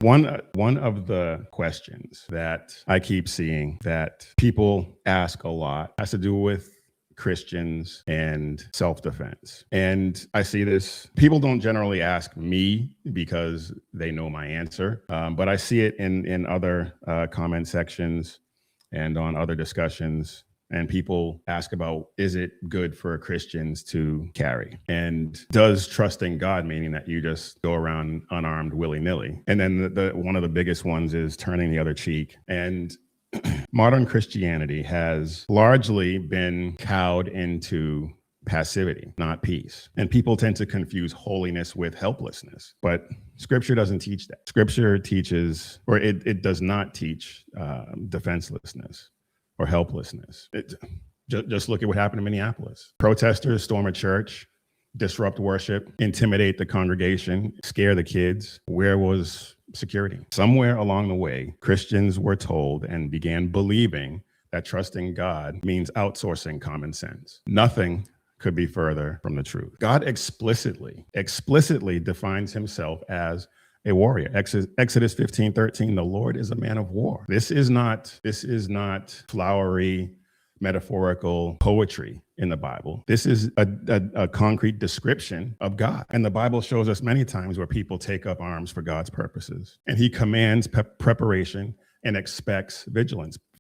One of the questions that I keep seeing that people ask a lot has to do with Christians and self-defense. And I see this, people don't generally ask me because they know my answer, but I see it in other comment sections and on other discussions. And people ask about, is it good for Christians to carry? And does trusting God, meaning that you just go around unarmed willy-nilly? And then the one of the biggest ones is turning the other cheek. And modern Christianity has largely been cowed into passivity, not peace. And people tend to confuse holiness with helplessness, but Scripture doesn't teach that. Scripture teaches, or it does not teach defenselessness or helplessness. Just look at what happened in Minneapolis. Protesters storm a church, disrupt worship, intimidate the congregation, scare the kids. Where was security? Somewhere along the way, Christians were told and began believing that trusting God means outsourcing common sense. Nothing could be further from the truth. God explicitly defines himself as a warrior. Exodus 15:13, the Lord is a man of war. This is not flowery, metaphorical poetry in the Bible. This is a concrete description of God. And the Bible shows us many times where people take up arms for God's purposes. And he commands preparation and expects vigilance.